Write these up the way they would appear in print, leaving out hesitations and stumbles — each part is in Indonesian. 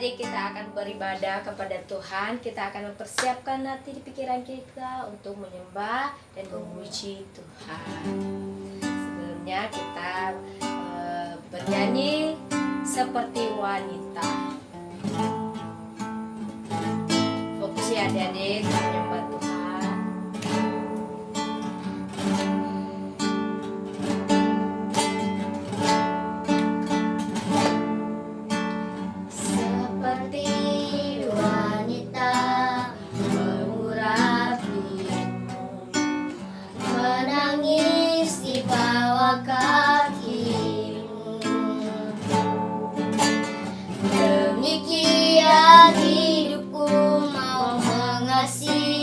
adik-adik kita akan beribadah kepada Tuhan. Kita akan mempersiapkan hati di pikiran kita untuk menyembah dan memuji Tuhan. Sebelumnya kita bernyanyi seperti wanita. Fokus ya adik-adik menyembah Tuhan. Demikian hidupku mau mengasihi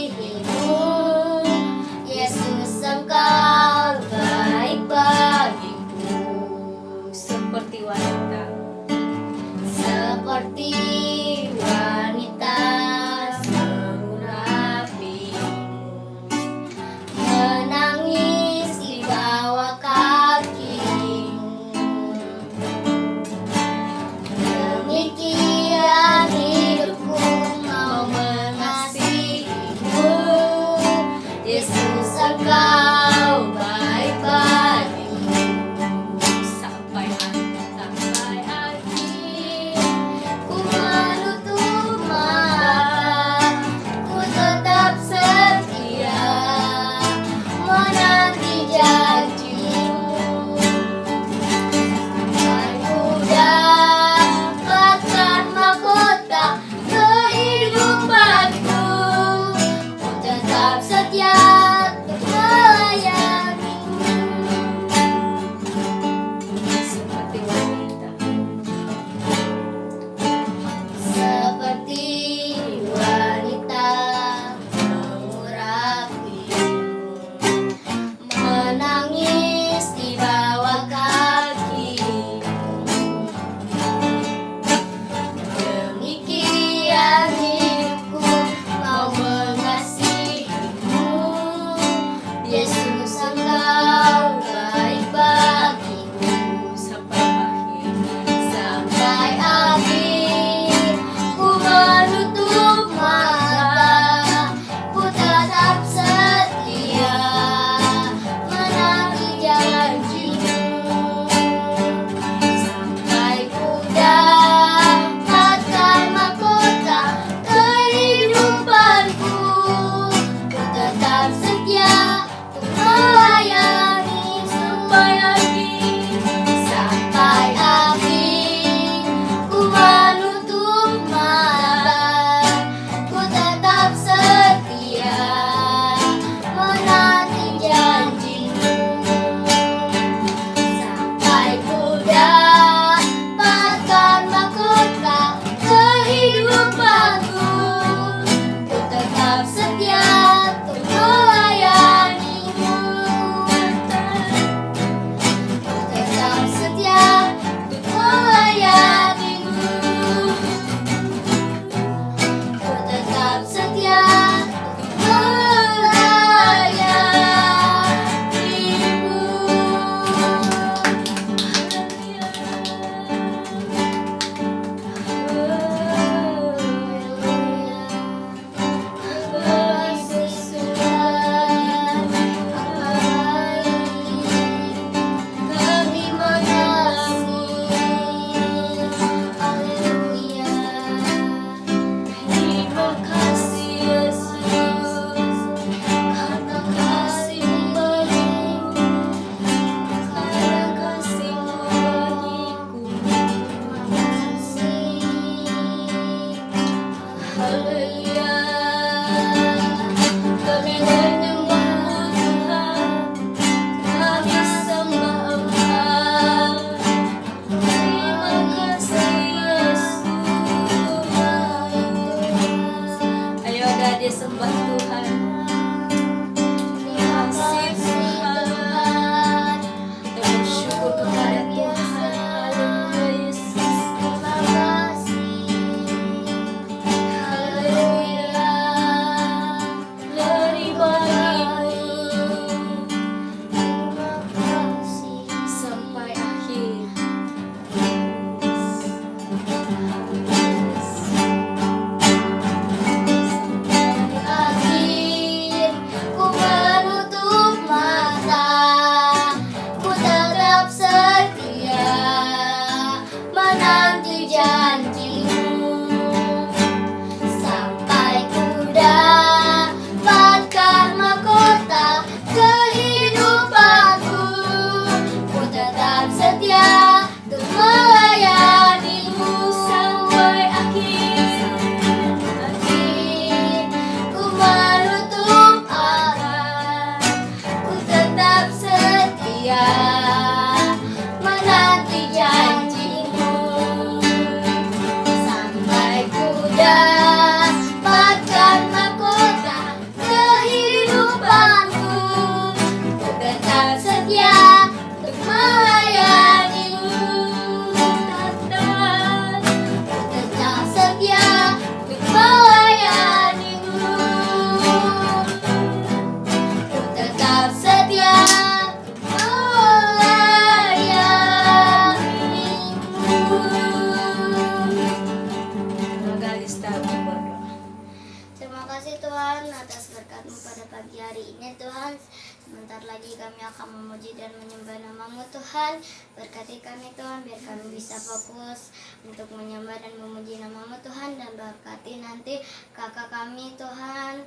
Tuhan. Sebentar lagi kami akan memuji dan menyembah nama-Mu Tuhan. Berkati kami Tuhan, biar kami bisa fokus untuk menyembah dan memuji nama-Mu Tuhan. Dan berkati nanti kakak kami Tuhan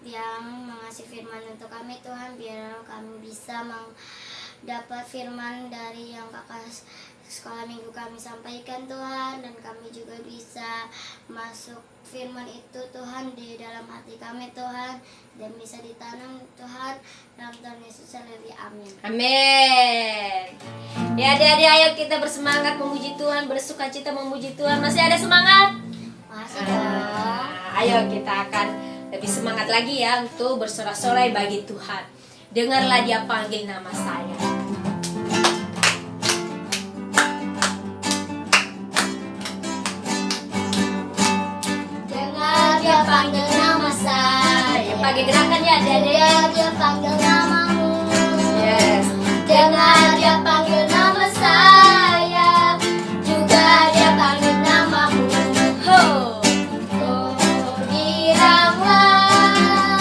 yang mengasih firman untuk kami Tuhan, biar kami bisa dapat firman dari yang kakak sekolah minggu kami sampaikan Tuhan, dan kami juga bisa masuk firman itu Tuhan di dalam hati kami Tuhan, dan bisa ditanam Tuhan. Dalam Tuhan Yesus lebih amin. Amin. Ya adik-adik, ayo kita bersemangat memuji Tuhan, bersuka cita memuji Tuhan. Masih ada semangat? Masih dong. Ayo kita akan lebih semangat lagi ya untuk bersorak-sorai bagi Tuhan. Dengarlah Dia panggil nama saya. Dia panggil nama saya. Pakai gerakan ya adik-adik. Dia panggil namamu. Yes. Dengar dia panggil nama saya, juga dia panggil namamu. Ho. Oh giranglah,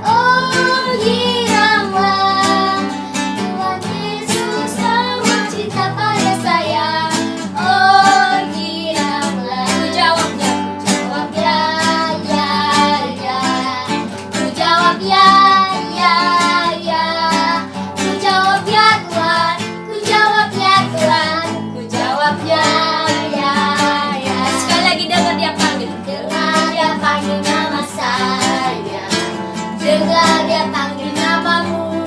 oh giranglah, Tuhan Yesus amat cinta pada saya. Oh giranglah, Ku jawabnya. jawab ya, ya, ya. Ku jawab ya, ya, ya. Ku jawab ya Tuhan, ku jawab ya Tuhan, ku jawab ya, ya, ya. Sekali lagi dengar Dia panggil. Dengar dia panggil nama saya, dengar dia panggil namamu.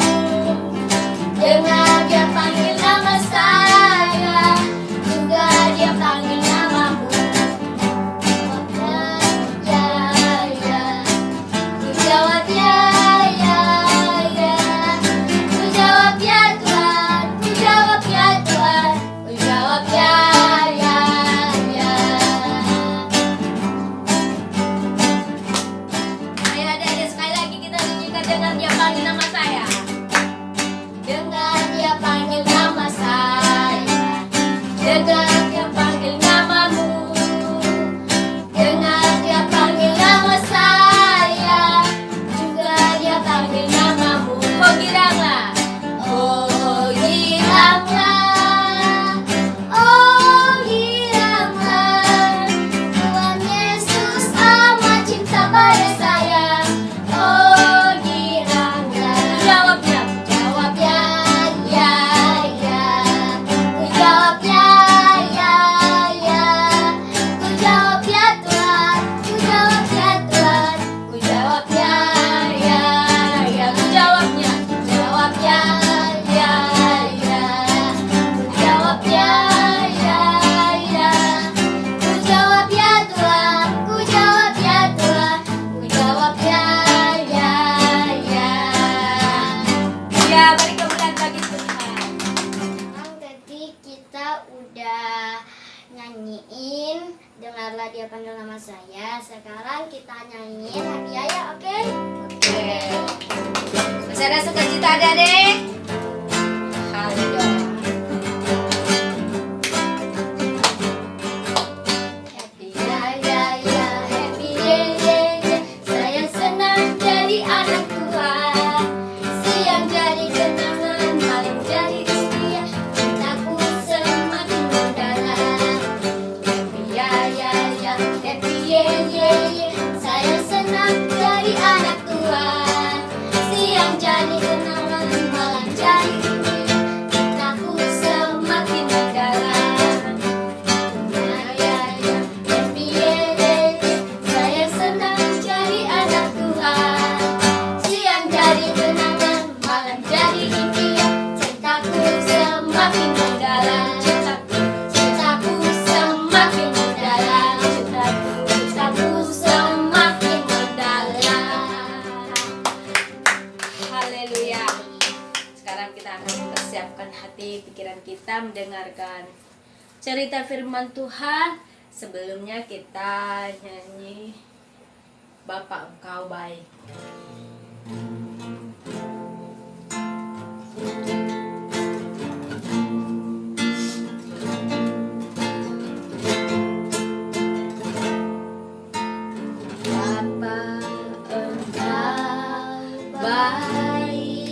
Dengar dia panggil nama saya, juga dia panggil namamu. Ya, ya, ku jawab ya, ya, ya. Ku jawab ya Tuhan, ku jawab ya Tuhan, ku jawab ya, ya, ya. Ayo adik-adik, sekali lagi kita nyanyikan dengar Dia panggil nama saya. Dengar dia panggil nama saya, dengar dia panggil namamu. Dengar dia panggil nama saya, juga dia panggil namamu. Oh giranglah. Oh giranglah, oh giranglah, Tuhan Yesus amat cinta pada saya. Oh giranglah, Jawabnya. jawab ya, ya, ya. Ku jawab ya, ya, ya. Ku jawab ya Tuhan, ku jawab ya Tuhan, ku jawab ya, ya, ya. Ku jawabnya, jawab ya, ya, ya. Ku jawab ya, ya, ya. Ku jawab ya Tuhan, ku jawab ya Tuhan, ku jawab ya, ya, ya. Ya, beri kemuliaan bagi Tuhan. Sekarang tadi kita udah nyanyiin Dengarlah Dia Panggil Nama Saya. Sekarang kita nyanyiin hadiah ya, oke? Oke. Masih ada sukacita adik-adik? Haleluya. Happy ya ya ya, happy ye ye ye. Saya senang jadi anak Tuhan. Siang jadi kenangan, malam jadi setia. Cintaku semakin mendalam. Happy ya ya ya, happy ye ye ye. Saya senang jadi anak Tuhan. Siang jadi kenangan, malam jadi setia. Cintaku semakin mendalam. Ya ya ya, happy ye ye ye. Saya senang jadi anak Tuhan. Siang jadi kenangan, malam jadi impian. Cintaku semakin mendalam. Cintaku semakin mendalam. Cintaku semakin mendalam. Haleluya. Sekarang kita akan mempersiapkan hati pikiran kita mendengarkan cerita firman Tuhan. Sebelumnya kita nyanyi Bapa Engkau Baik. Bapa Engkau baik.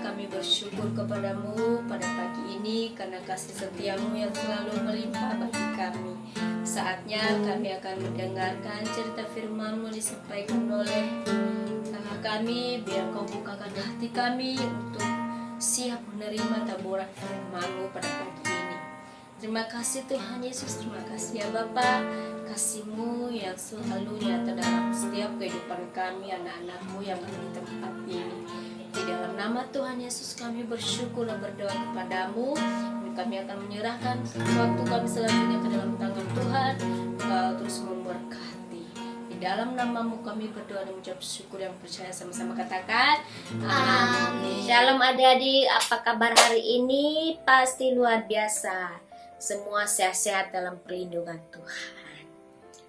kami bersyukur kepadamu pada pagi ini karena kasih setiamu yang selalu melimpah bagi kami. Saatnya kami akan mendengarkan cerita firman-Mu disampaikan oleh kakak kami. Biar Kau bukakan hati kami untuk siap menerima taburan firman-Mu pada pagi ini. Terima kasih Tuhan Yesus, terima kasih ya Bapa, kasih-Mu yang selalu nyata dalam setiap kehidupan kami, anak-anak-Mu yang ada di tempat ini. Di dalam nama Tuhan Yesus kami bersyukur dan berdoa kepadamu. Kami akan menyerahkan waktu kami selanjutnya ke dalam tangan Tuhan. Kau terus memberkati. Di dalam nama-Mu kami berdoa dan mengucap syukur yang percaya, sama-sama katakan amin. Shalom adik-adik, apa kabar hari ini? Pasti luar biasa. Semua sehat-sehat dalam perlindungan Tuhan.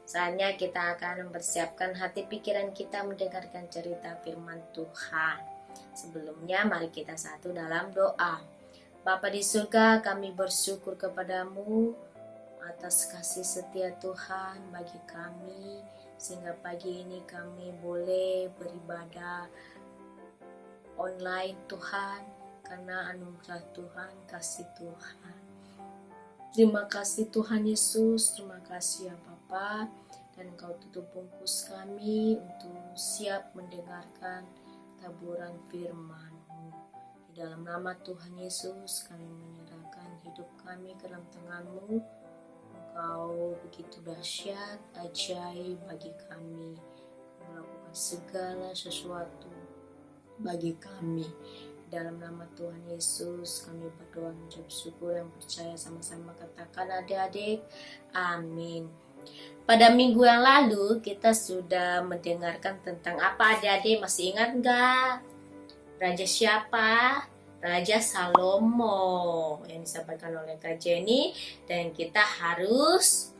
Saatnya kita akan mempersiapkan hati pikiran kita mendengarkan cerita firman Tuhan. Sebelumnya mari kita satu dalam doa. Bapa di surga, kami bersyukur kepadamu atas kasih setia Tuhan bagi kami, sehingga pagi ini kami boleh beribadah online Tuhan, karena anugerah Tuhan, kasih Tuhan. Terima kasih Tuhan Yesus, terima kasih ya Bapa, dan Kau tutup bungkus kami untuk siap mendengarkan taburan firman-Mu. Di dalam nama Tuhan Yesus kami menyerahkan hidup kami ke dalam tangan-Mu. Engkau begitu dahsyat, ajaib bagi kami, melakukan segala sesuatu bagi kami. Dalam nama Tuhan Yesus kami berdoa mengucap syukur yang percaya, sama-sama katakan adik-adik amin. Pada minggu yang lalu kita sudah mendengarkan tentang apa, adik-adik masih ingat nggak? Raja siapa? Raja Salomo yang disampaikan oleh Kak Jenny, dan kita harus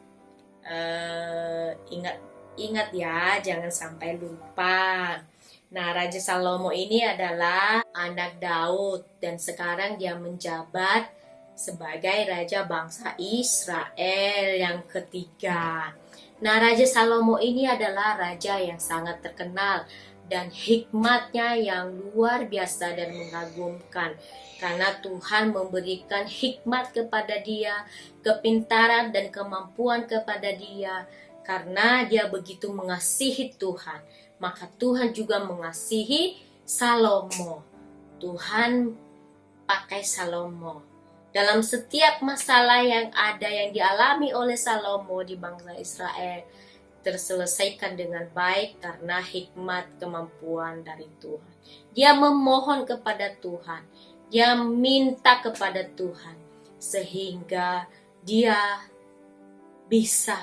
ingat ya, jangan sampai lupa. Nah, Raja Salomo ini adalah anak Daud dan sekarang dia menjabat sebagai raja bangsa Israel yang ketiga. Nah, Raja Salomo ini adalah raja yang sangat terkenal dan hikmatnya yang luar biasa dan mengagumkan, karena Tuhan memberikan hikmat kepada dia, kepintaran dan kemampuan kepada dia, karena dia begitu mengasihi Tuhan. Maka Tuhan juga mengasihi Salomo. Tuhan pakai Salomo dalam setiap masalah yang ada yang dialami oleh Salomo di bangsa Israel, terselesaikan dengan baik karena hikmat kemampuan dari Tuhan. Dia memohon kepada Tuhan, dia minta kepada Tuhan, sehingga dia bisa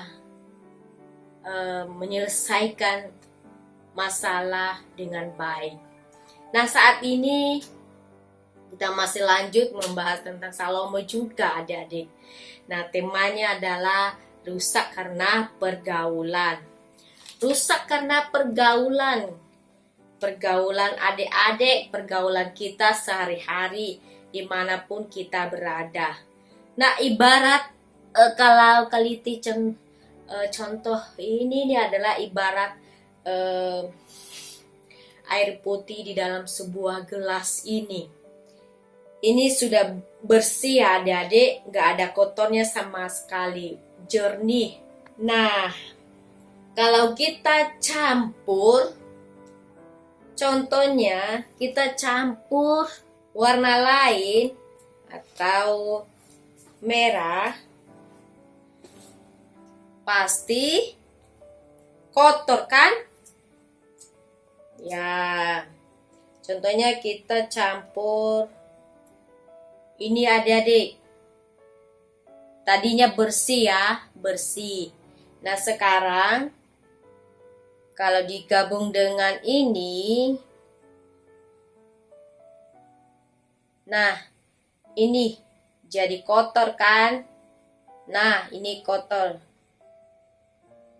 menyelesaikan masalah dengan baik. Nah, saat ini kita masih lanjut membahas tentang Salomo juga, adik-adik. Nah, temanya adalah rusak karena pergaulan. Rusak karena pergaulan. Pergaulan adik-adik, pergaulan kita sehari-hari dimanapun kita berada. Nah, ibarat kalau kaliti contoh ini adalah ibarat air putih di dalam sebuah gelas ini. Ini sudah bersih ya adik-adik, gak ada kotornya sama sekali, jernih. Nah, kalau kita campur, contohnya kita campur warna lain atau merah, pasti kotor kan? Ya, contohnya kita campur ini adik-adik. Tadinya bersih ya, bersih. Nah, sekarang kalau digabung dengan ini, nah, ini jadi kotor kan? Nah, ini kotor.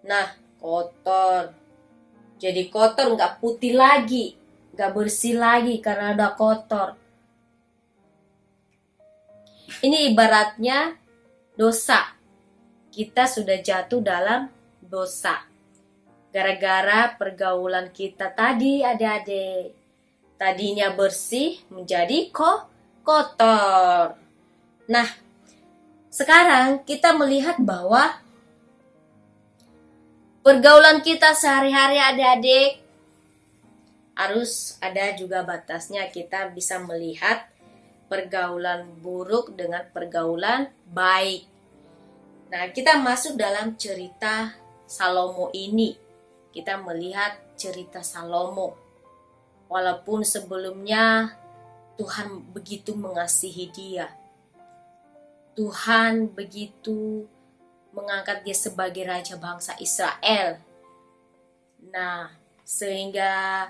Nah, kotor. Jadi kotor, nggak putih lagi, nggak bersih lagi karena udah kotor. Ini ibaratnya dosa. Kita sudah jatuh dalam dosa. Gara-gara pergaulan kita tadi, adik-adik. tadinya bersih menjadi kotor. Nah, sekarang kita melihat bahwa pergaulan kita sehari-hari adik-adik harus ada juga batasnya. Kita bisa melihat pergaulan buruk dengan pergaulan baik. Nah, kita masuk dalam cerita Salomo ini. Kita melihat cerita Salomo. Walaupun sebelumnya Tuhan begitu mengasihi dia. Tuhan begitu mengangkat dia sebagai raja bangsa Israel. Nah, sehingga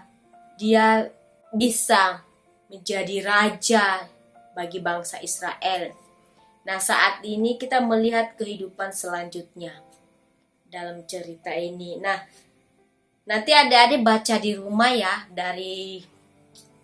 dia bisa menjadi raja bagi bangsa Israel. Nah, saat ini kita melihat kehidupan selanjutnya dalam cerita ini. Nah, nanti adik-adik baca di rumah ya, dari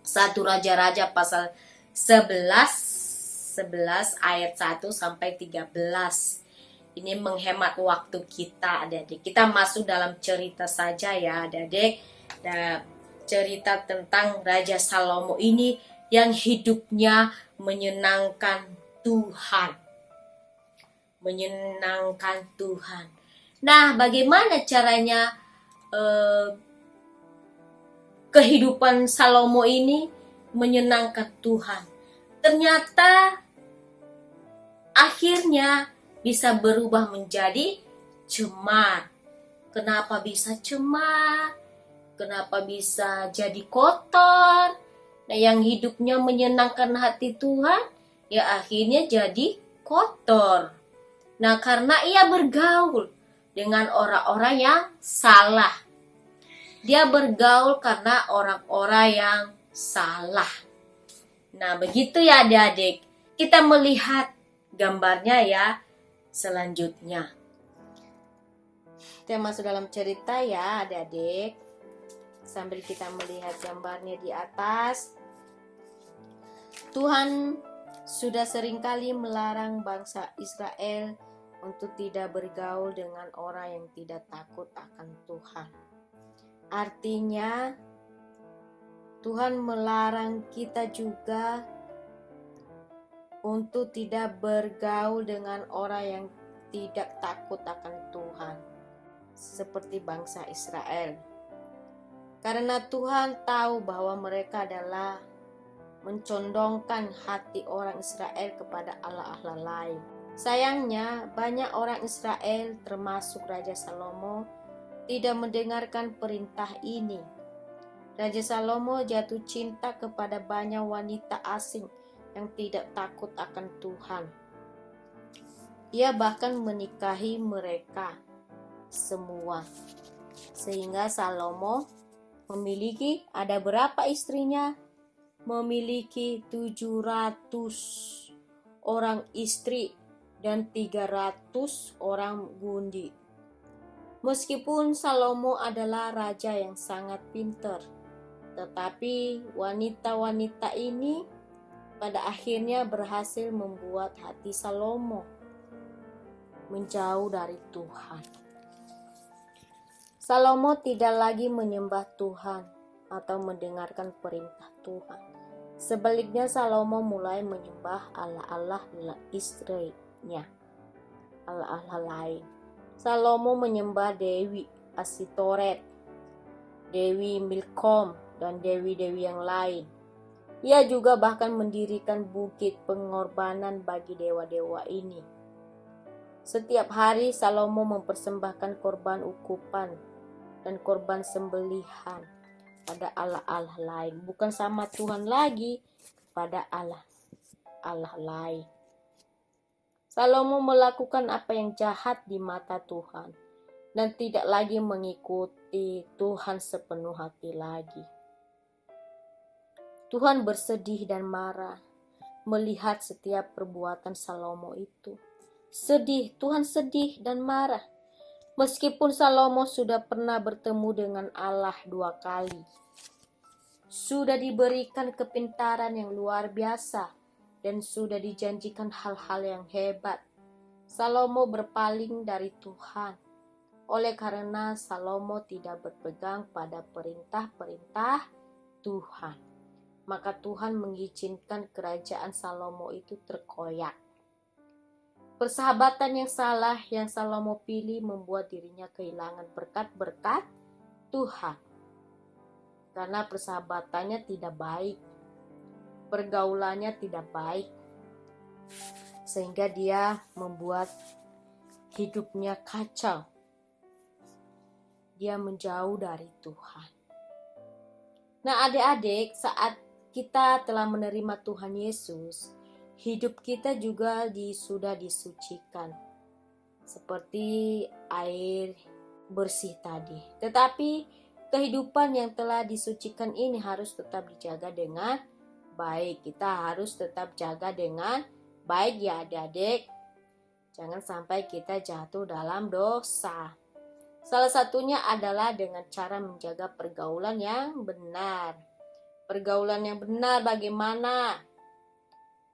1 Raja-Raja pasal 11 ayat 1 sampai 13. Ini menghemat waktu kita adik-adik. Kita masuk dalam cerita saja ya adik-adik. Nah, cerita tentang Raja Salomo ini yang hidupnya menyenangkan Tuhan. Menyenangkan Tuhan. Nah, bagaimana caranya kehidupan Salomo ini menyenangkan Tuhan? Ternyata akhirnya bisa berubah menjadi cemar. Kenapa bisa cemar? Kenapa bisa jadi kotor? Nah, yang hidupnya menyenangkan hati Tuhan, ya akhirnya jadi kotor. Nah, karena ia bergaul dengan orang-orang yang salah. Dia bergaul karena orang-orang yang salah. Nah, begitu ya adik-adik. Kita melihat gambarnya ya selanjutnya. Kita masuk dalam cerita ya adik-adik. Sambil kita melihat gambarnya di atas. Tuhan sudah seringkali melarang bangsa Israel untuk tidak bergaul dengan orang yang tidak takut akan Tuhan. Artinya, Tuhan melarang kita juga untuk tidak bergaul dengan orang yang tidak takut akan Tuhan, seperti bangsa Israel. Karena Tuhan tahu bahwa mereka adalah mencondongkan hati orang Israel kepada Allah-Allah lain. Sayangnya, banyak orang Israel, termasuk Raja Salomo, tidak mendengarkan perintah ini. Raja Salomo jatuh cinta kepada banyak wanita asing yang tidak takut akan Tuhan. Ia bahkan menikahi mereka semua. Sehingga Salomo memiliki, ada berapa istrinya? Memiliki 700 orang istri dan 300 orang gundi. Meskipun Salomo adalah raja yang sangat pintar, tetapi wanita-wanita ini pada akhirnya berhasil membuat hati Salomo menjauh dari Tuhan. Salomo tidak lagi menyembah Tuhan atau mendengarkan perintah Tuhan. Sebaliknya Salomo mulai menyembah Allah-Allah istrinya, Allah-Allah lain. Salomo menyembah Dewi Asitoret, Dewi Milkom, dan dewi-dewi yang lain. Ia juga bahkan mendirikan bukit pengorbanan bagi dewa-dewa ini. Setiap hari Salomo mempersembahkan korban ukupan dan korban sembelihan pada Allah-Allah lain, bukan sama Tuhan lagi, pada Allah lain. Salomo melakukan apa yang jahat di mata Tuhan dan tidak lagi mengikuti Tuhan sepenuh hati lagi. Tuhan bersedih dan marah melihat setiap perbuatan Salomo itu. Sedih, Tuhan sedih dan marah. Meskipun Salomo sudah pernah bertemu dengan Allah 2 kali, sudah diberikan kepintaran yang luar biasa, dan sudah dijanjikan hal-hal yang hebat, Salomo berpaling dari Tuhan. Oleh karena Salomo tidak berpegang pada perintah-perintah Tuhan. maka Tuhan mengizinkan kerajaan Salomo itu terkoyak. Persahabatan yang salah yang Salomo pilih membuat dirinya kehilangan berkat-berkat Tuhan. Karena persahabatannya tidak baik, pergaulannya tidak baik, sehingga dia membuat hidupnya kacau. Dia menjauh dari Tuhan. Nah, adik-adik, saat kita telah menerima Tuhan Yesus, hidup kita juga sudah disucikan seperti air bersih tadi. Tetapi kehidupan yang telah disucikan ini harus tetap dijaga dengan baik. Kita harus tetap jaga dengan baik ya adik-adik. Jangan sampai kita jatuh dalam dosa. Salah satunya adalah dengan cara menjaga pergaulan yang benar. Pergaulan yang benar bagaimana?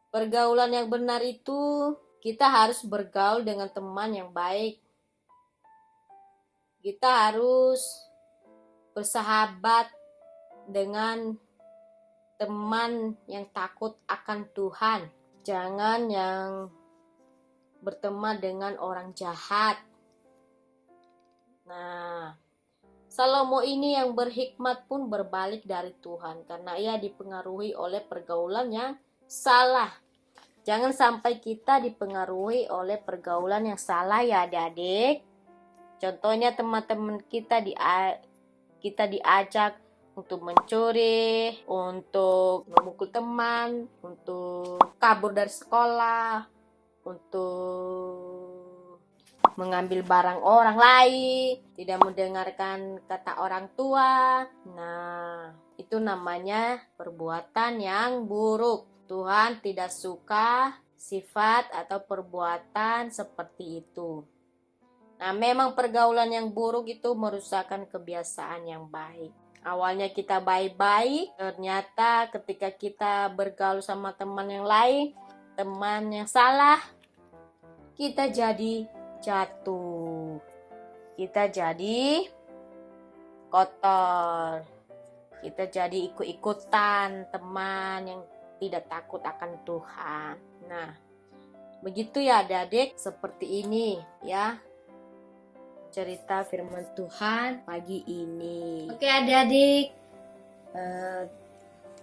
Pergaulan yang benar itu kita harus bergaul dengan teman yang baik. Kita harus bersahabat dengan teman yang takut akan Tuhan. Jangan yang berteman dengan orang jahat. Nah, Salomo ini yang berhikmat pun berbalik dari Tuhan karena ia dipengaruhi oleh pergaulan yang salah. Jangan sampai kita dipengaruhi oleh pergaulan yang salah ya adik-adik. Contohnya teman-teman kita diajak untuk mencuri, untuk memukul teman, untuk kabur dari sekolah, untuk mengambil barang orang lain, tidak mendengarkan kata orang tua. Nah, itu namanya perbuatan yang buruk. Tuhan tidak suka sifat atau perbuatan seperti itu. Nah, memang pergaulan yang buruk itu merusakkan kebiasaan yang baik. Awalnya kita baik-baik, ternyata ketika kita bergaul sama teman yang lain, teman yang salah, kita jadi jatuh, kita jadi kotor, kita jadi ikut-ikutan teman yang tidak takut akan Tuhan. Nah, begitu ya adik-adik, seperti ini ya cerita firman Tuhan pagi ini. Oke adik-adik,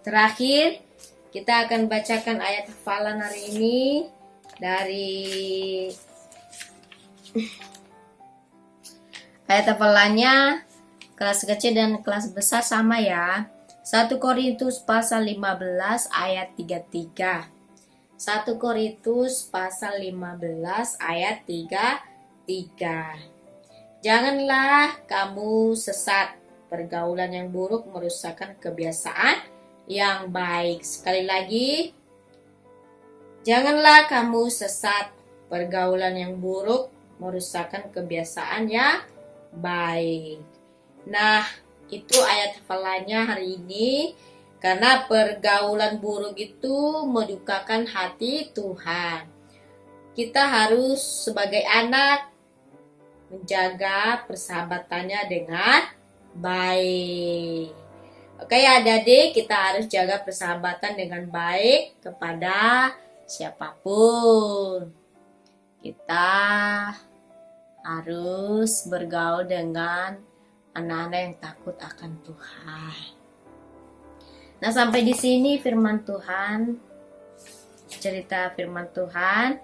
terakhir kita akan bacakan ayat hafalan hari ini dari ayat hafalannya kelas kecil dan kelas besar sama ya. 1 Korintus pasal 15 ayat 33. 1 Korintus pasal 15 ayat 33. Janganlah kamu sesat. Pergaulan yang buruk merusakkan kebiasaan yang baik. Sekali lagi, janganlah kamu sesat. Pergaulan yang buruk merusakkan kebiasaan yang baik. Nah, itu ayat hafalannya hari ini. Karena pergaulan buruk itu mendukakan hati Tuhan. Kita harus sebagai anak menjaga persahabatannya dengan baik. Oke ya adik-adik, kita harus jaga persahabatan dengan baik kepada siapapun. Kita harus bergaul dengan anak-anak yang takut akan Tuhan. Nah, sampai di sini firman Tuhan, cerita firman Tuhan,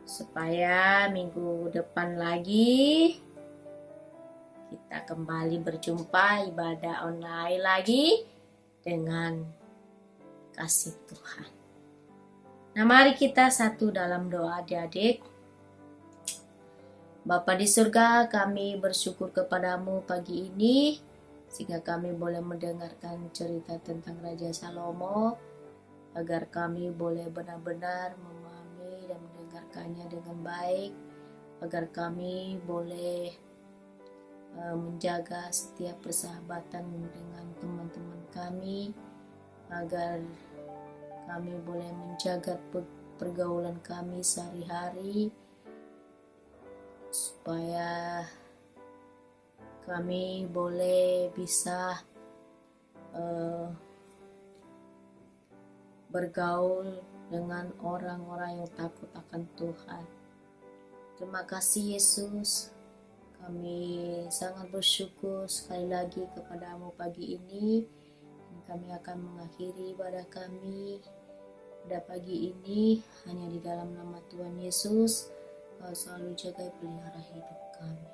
supaya minggu depan lagi kita kembali berjumpa ibadah online lagi dengan kasih Tuhan. Nah, mari kita satu dalam doa adik-adik. Bapa di surga, kami bersyukur kepadamu pagi ini sehingga kami boleh mendengarkan cerita tentang Raja Salomo, agar kami boleh benar-benar memahami dan mendengarkannya dengan baik, agar kami boleh menjaga setiap persahabatan dengan teman-teman kami, agar kami boleh menjaga pergaulan kami sehari-hari, supaya kami boleh bisa bergaul dengan orang-orang yang takut akan Tuhan. Terima kasih Yesus. Kami sangat bersyukur sekali lagi kepadamu pagi ini. Dan kami akan mengakhiri ibadah kami pada pagi ini hanya di dalam nama Tuhan Yesus. Kau selalu jaga pelihara hidup kami.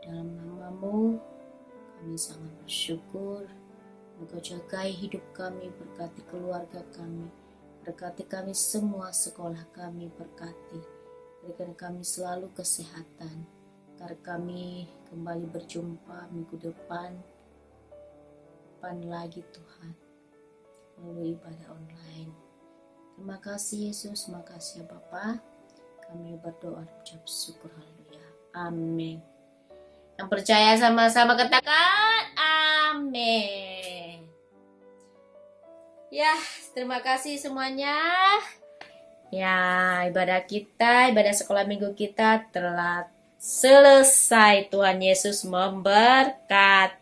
Dalam namamu kami sangat bersyukur. Engkau jagai hidup kami, berkati keluarga kami, berkati kami semua, sekolah kami berkati. Berikan kami selalu kesehatan, agar kami kembali berjumpa minggu depan lagi Tuhan, melalui ibadah online. Terima kasih Yesus, terima kasih ya Bapa. Kami berdoa dan ucap syukur, haleluya. Amin. Yang percaya sama-sama katakan amin. Ya, terima kasih semuanya. Ya, ibadah sekolah minggu kita telah selesai. Tuhan Yesus memberkati.